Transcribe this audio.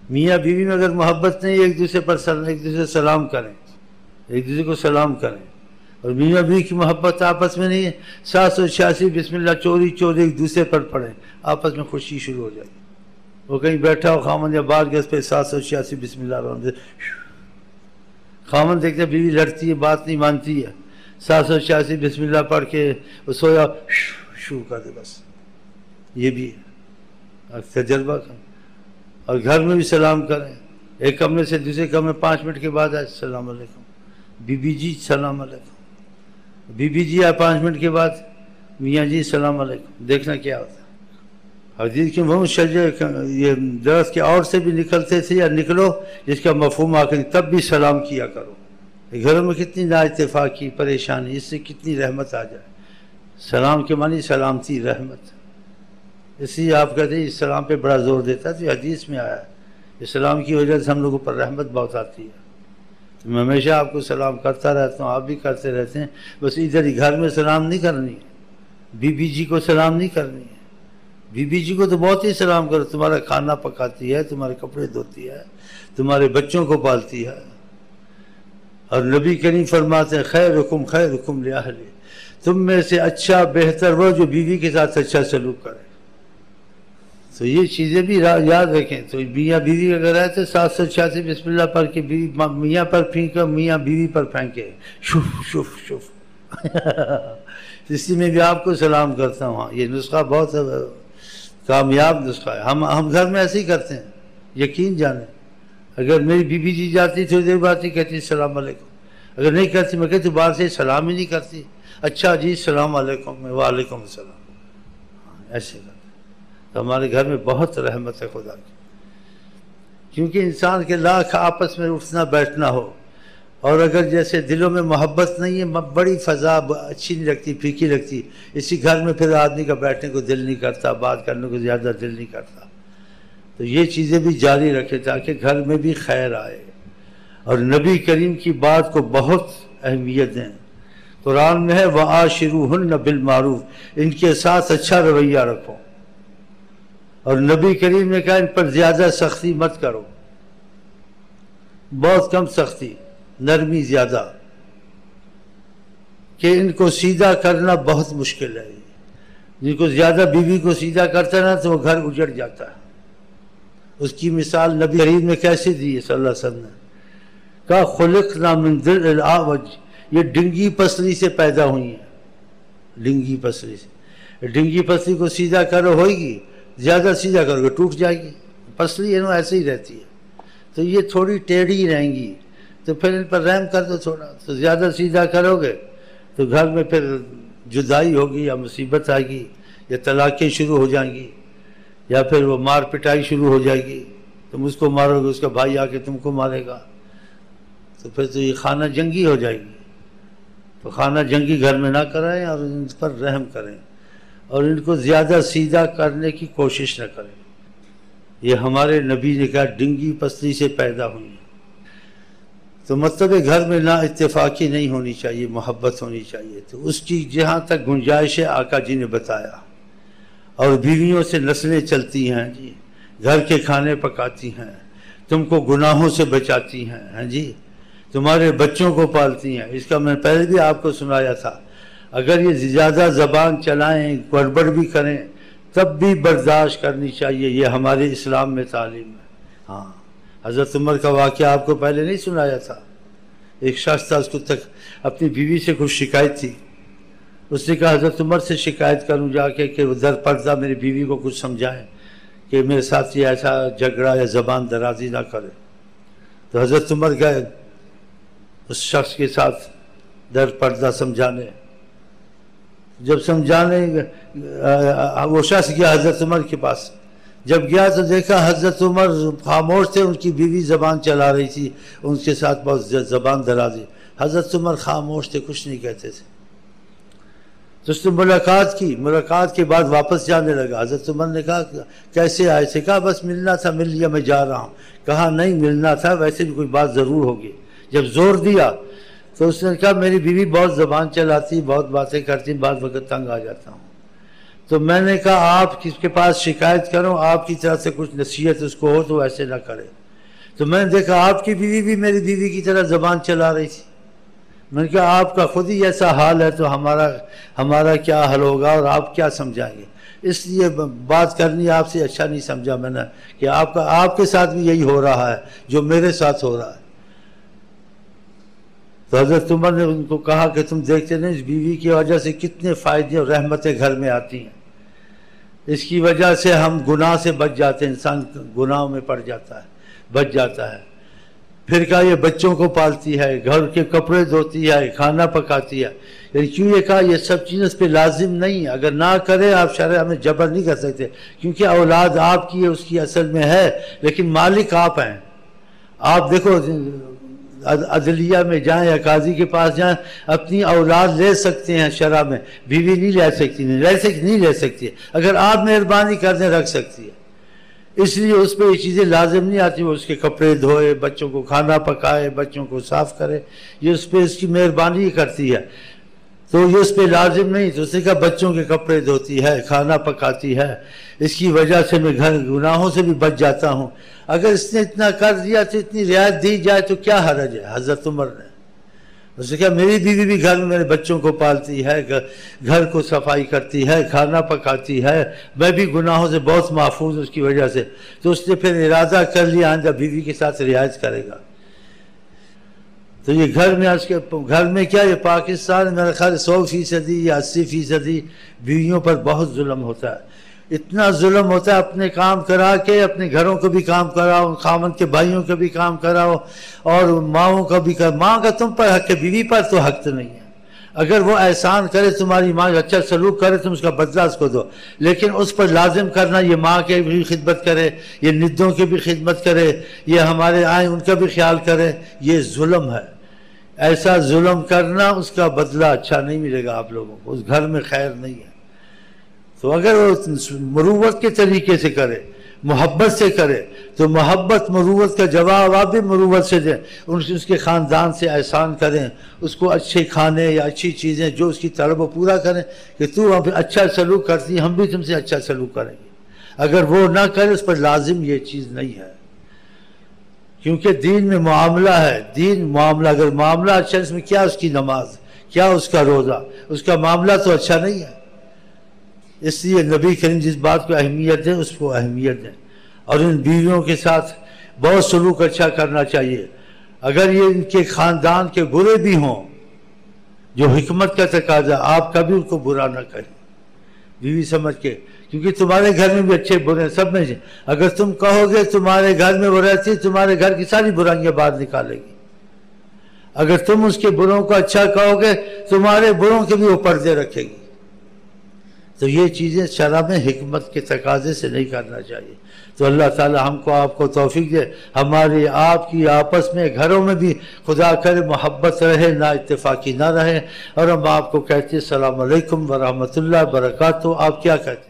میاں بیوی میں اگر محبت نہیں، ایک دوسرے پر ایک دوسرے سلام کریں، ایک دوسرے کو سلام کریں. اور میاں بیوی کی محبت آپس میں نہیں ہے 786 بسم اللہ چوری چوری ایک دوسرے پر پڑھیں، آپس میں خوشی شروع ہو جائے. وہ کہیں بیٹھا ہو خامن یا بار گیس پہ 786 بسم اللہ الرحمن الرحیم، خامن دیکھتے بیوی لڑتی ہے، بات نہیں مانتی ہے، 786 بسم اللہ پڑھ کے وہ سویا شروع کر دے. بس یہ بھی ہے تجربہ کریں. اور گھر میں بھی سلام کریں، ایک کمرے سے دوسرے کمرے 5 منٹ کے بعد آئے السلام علیکم، بی بی جی السلام علیکم، بی بی جی آئے 5 منٹ کے بعد میاں جی السلام علیکم. دیکھنا کیا ہوتا ہے. حدیث کے محمد شجر یہ درخت کے اور سے بھی نکلتے تھے، یا نکلو جس کا مفہوم آ کر تب بھی سلام کیا کرو. گھروں میں کتنی نا اتفاقی پریشانی، اس سے کتنی رحمت آ جائے. سلام کے معنی سلامتی رحمت، اس لیے آپ کہتے ہیں اسلام پہ بڑا زور دیتا ہے. تو حدیث میں آیا ہے اسلام کی وجہ سے ہم لوگوں پر رحمت بہت آتی ہے. میں ہمیشہ آپ کو سلام کرتا رہتا ہوں، آپ بھی کرتے رہتے ہیں. بس ادھر ہی گھر میں سلام نہیں کرنی ہے، بی بی جی کو سلام نہیں کرنی ہے. بی بی جی کو تو بہت ہی سلام کرو، تمہارا کھانا پکاتی ہے، تمہارے کپڑے دھوتی ہے، تمہارے بچوں کو پالتی ہے. اور نبی کریم فرماتے ہیں خیرکم خیرکم لأہلہ، تم میں سے اچھا بہتر وہ جو بیوی کے ساتھ اچھا سلوک کرے. تو یہ چیزیں بھی یاد رکھیں. تو میاں بیوی اگر آئے تو 786 بسم اللہ پڑھ کے بیوی میاں پر پھینکے، میاں بیوی پر پھینکے شف شف شف. اسی میں بھی آپ کو سلام کرتا ہوں. یہ نسخہ بہت کامیاب نسخہ ہے. ہم گھر میں ایسے ہی کرتے ہیں، یقین جانیں. اگر میری بی بی جی جاتی تھوڑی دیر بعد ہی کہتی السلام علیکم، اگر نہیں کرتی میں کہتی باہر سے سلام ہی نہیں کرتی. اچھا جی السلام علیکم، وعلیکم السلام. ایسے کرتے تو ہمارے گھر میں بہت رحمت ہے خدا کی. کیونکہ انسان کے لاکھ آپس میں اٹھنا بیٹھنا ہو، اور اگر جیسے دلوں میں محبت نہیں ہے، بڑی فضا اچھی نہیں لگتی، پھیکی لگتی. اسی گھر میں پھر آدمی کا بیٹھنے کو دل نہیں کرتا، بات کرنے کو زیادہ دل نہیں کرتا. تو یہ چیزیں بھی جاری رکھے تاکہ گھر میں بھی خیر آئے. اور نبی کریم کی بات کو بہت اہمیت دیں. قرآن میں ہے وَعَاشِرُوهُنَّ بِالْمَعْرُوفِ، ان کے ساتھ اچھا رویہ رکھو. اور نبی کریم نے کہا ان پر زیادہ سختی مت کرو، بہت کم سختی، نرمی زیادہ، کہ ان کو سیدھا کرنا بہت مشکل ہے. جن کو زیادہ بیوی کو سیدھا کرتا نا تو وہ گھر اجڑ جاتا ہے. اس کی مثال نبی کریم نے کیسے دی ہے صلی اللہ علیہ وسلم نے کہا خلقنا من ضلع الاعوج، یہ ڈنگی پسلی سے پیدا ہوئی ہیں. ڈنگی پسلی سے، ڈنگی پسلی کو سیدھا کرو ہوئے گی، زیادہ سیدھا کرو گے ٹوٹ جائے گی. پسلی ہے نا ایسے ہی رہتی ہے. تو یہ تھوڑی ٹیڑھی رہیں گی، تو پھر ان پر رحم کر دو تھوڑا. تو زیادہ سیدھا کرو گے تو گھر میں پھر جدائی ہوگی، یا مصیبت آئے گی، یا طلاقیں شروع ہو جائیں گی، یا پھر وہ مار پٹائی شروع ہو جائے گی. تم اس کو مارو گے، اس کا بھائی آ کے تم کو مارے گا، تو پھر تو یہ خانہ جنگی ہو جائے گی. تو خانہ جنگی گھر میں نہ کرائیں، اور ان پر رحم کریں، اور ان کو زیادہ سیدھا کرنے کی کوشش نہ کریں. یہ ہمارے نبی نے کہا ڈنگی پسلی سے پیدا ہوئی. تو مطلب گھر میں نا اتفاقی نہیں ہونی چاہیے، محبت ہونی چاہیے. تو اس کی جہاں تک گنجائش ہے آقا جی نے بتایا. اور بیویوں سے نسلیں چلتی ہیں جی، گھر کے کھانے پکاتی ہیں، تم کو گناہوں سے بچاتی ہیں جی، تمہارے بچوں کو پالتی ہیں. اس کا میں پہلے بھی آپ کو سنایا تھا. اگر یہ زیادہ زبان چلائیں، گڑبڑ بھی کریں، تب بھی برداشت کرنی چاہیے. یہ ہمارے اسلام میں تعلیم ہے. ہاں، حضرت عمر کا واقعہ آپ کو پہلے نہیں سنایا تھا. ایک شخص تھا، اس کو تک اپنی بیوی سے کچھ شکایت تھی. اس نے کہا حضرت عمر سے شکایت کروں جا کے کہ وہ در پردہ میری بیوی کو کچھ سمجھائیں کہ میرے ساتھ یہ ایسا جھگڑا یا زبان درازی نہ کرے. تو حضرت عمر گئے اس شخص کے ساتھ در پردہ سمجھانے. جب سمجھانے وہ شخص گیا حضرت عمر کے پاس. جب گیا تو دیکھا حضرت عمر خاموش تھے، ان کی بیوی زبان چلا رہی تھی، ان کے ساتھ بہت زبان درازی. حضرت عمر خاموش تھے، کچھ نہیں کہتے تھے. تو اس نے ملاقات کی، ملاقات کے بعد واپس جانے لگا. حضرت عمر نے کہا کیسے آئے تھے؟ کہا بس ملنا تھا، مل لیا، میں جا رہا ہوں. کہا نہیں ملنا تھا، ویسے بھی کوئی بات ضرور ہوگی. جب زور دیا تو اس نے کہا میری بیوی بہت زبان چلاتی، بہت باتیں کرتی، بعض وقت تنگ آ جاتا ہوں. تو میں نے کہا آپ کس کے پاس شکایت کروں، آپ کی طرف سے کچھ نصیحت اس کو ہو تو ایسے نہ کرے۔ تو میں نے دیکھا آپ کی بیوی بھی میری بیوی کی طرح زبان چلا رہی تھی۔ میں نے کہا آپ کا خود ہی ایسا حال ہے تو ہمارا کیا حل ہوگا اور آپ کیا سمجھائیں گے؟ اس لیے بات کرنی آپ سے اچھا نہیں سمجھا میں نے کہ آپ کے ساتھ بھی یہی ہو رہا ہے جو میرے ساتھ ہو رہا ہے۔ تو حضرت عمر نے ان کو کہا کہ تم دیکھتے نہیں اس بیوی کی وجہ سے کتنے فائدے اور رحمتیں گھر میں آتی ہیں، اس کی وجہ سے ہم گناہ سے بچ جاتے ہیں، انسان گناہوں میں پڑ جاتا ہے، بچ جاتا ہے۔ پھر کہا یہ بچوں کو پالتی ہے، گھر کے کپڑے دھوتی ہے، کھانا پکاتی ہے، یعنی کیوں یہ کہا یہ سب چیزیں اس پہ لازم نہیں ہے، اگر نہ کرے آپ شرع میں جبر نہیں کر سکتے، کیونکہ اولاد آپ کی ہے، اس کی اصل میں ہے، لیکن مالک آپ ہیں۔ آپ دیکھو عدلیہ میں جائیں یا قاضی کے پاس جائیں، اپنی اولاد لے سکتے ہیں شرع میں، بیوی نہیں لے سکتی، اگر آپ مہربانی کر دیں رکھ سکتی ہے۔ اس لیے اس پہ یہ چیزیں لازم نہیں آتی، وہ اس کے کپڑے دھوئے، بچوں کو کھانا پکائے، بچوں کو صاف کرے، یہ اس پہ اس کی مہربانی ہی کرتی ہے، تو یہ اس پہ لازم نہیں۔ تو اس نے کہا بچوں کے کپڑے دھوتی ہے، کھانا پکاتی ہے، اس کی وجہ سے میں گناہوں سے بھی بچ جاتا ہوں۔ اگر اس نے اتنا کر دیا تو اتنی رعایت دی جائے تو کیا حرج ہے؟ حضرت عمر نے اس نے کہا میری بیوی بھی گھر میں میرے بچوں کو پالتی ہے، گھر کو صفائی کرتی ہے، کھانا پکاتی ہے، میں بھی گناہوں سے بہت محفوظ اس کی وجہ سے۔ تو اس نے پھر ارادہ کر لیا آئندہ بیوی کے ساتھ رعایت کرے گا۔ تو یہ گھر میں کیا یہ پاکستان میرے خیال 100% یا 80% بیویوں پر بہت ظلم ہوتا ہے، اتنا ظلم ہوتا ہے، اپنے کام کرا کے اپنے گھروں کو بھی کام کراؤ، خامن کے بھائیوں کو بھی کام کراؤ، اور ماؤں کا بھی ماں کا تم پر حق ہے، بیوی پر تو حق تو نہیں ہے۔ اگر وہ احسان کرے تمہاری ماں اچھا سلوک کرے تم اس کا بدلہ اس کو دو، لیکن اس پر لازم کرنا یہ ماں کے بھی خدمت کرے، یہ ندوں کی بھی خدمت کرے، یہ ہمارے آئیں ان کا بھی خیال کرے، یہ ظلم ہے۔ ایسا ظلم کرنا اس کا بدلہ اچھا نہیں ملے گا آپ لوگوں کو، اس گھر میں خیر نہیں ہے۔ تو اگر وہ مروت کے طریقے سے کرے، محبت سے کرے، تو محبت مروت کا جواب آپ بھی مروت سے دیں، اس کے خاندان سے احسان کریں، اس کو اچھے کھانے یا اچھی چیزیں جو اس کی طلب وہ پورا کریں کہ تو اب اچھا سلوک کرتی ہے، ہم بھی تم سے اچھا سلوک کریں گے۔ اگر وہ نہ کرے اس پر لازم یہ چیز نہیں ہے، کیونکہ دین میں معاملہ ہے، دین معاملہ، اگر معاملہ اچھا اس میں کیا اس کی نماز، کیا اس کا روزہ، اس کا معاملہ تو اچھا نہیں ہے۔ اس لیے نبی کریم جس بات کو اہمیت دیں اس کو اہمیت دیں، اور ان بیویوں کے ساتھ بہت سلوک اچھا کرنا چاہیے۔ اگر یہ ان کے خاندان کے برے بھی ہوں، جو حکمت کا تقاضا، آپ کبھی ان کو برا نہ کریں بیوی سمجھ کے، کیونکہ تمہارے گھر میں بھی اچھے برے ہیں، سب میں سے اگر تم کہو گے تمہارے گھر میں وہ رہتی، تمہارے گھر کی ساری برائیاں باہر نکالے گی۔ اگر تم اس کے بروں کو اچھا کہو گے تمہارے بروں کے بھی وہ پردے رکھے گی۔ تو یہ چیزیں شرع میں حکمت کے تقاضے سے نہیں کرنا چاہیے۔ تو اللہ تعالی ہم کو آپ کو توفیق دے، ہماری آپ کی آپس میں گھروں میں بھی خدا کرے محبت رہے، نا اتفاقی نہ رہے۔ اور ہم آپ کو کہتے ہیں السلام علیکم ورحمۃ اللہ وبرکاتہ۔ آپ کیا کہتے ہیں؟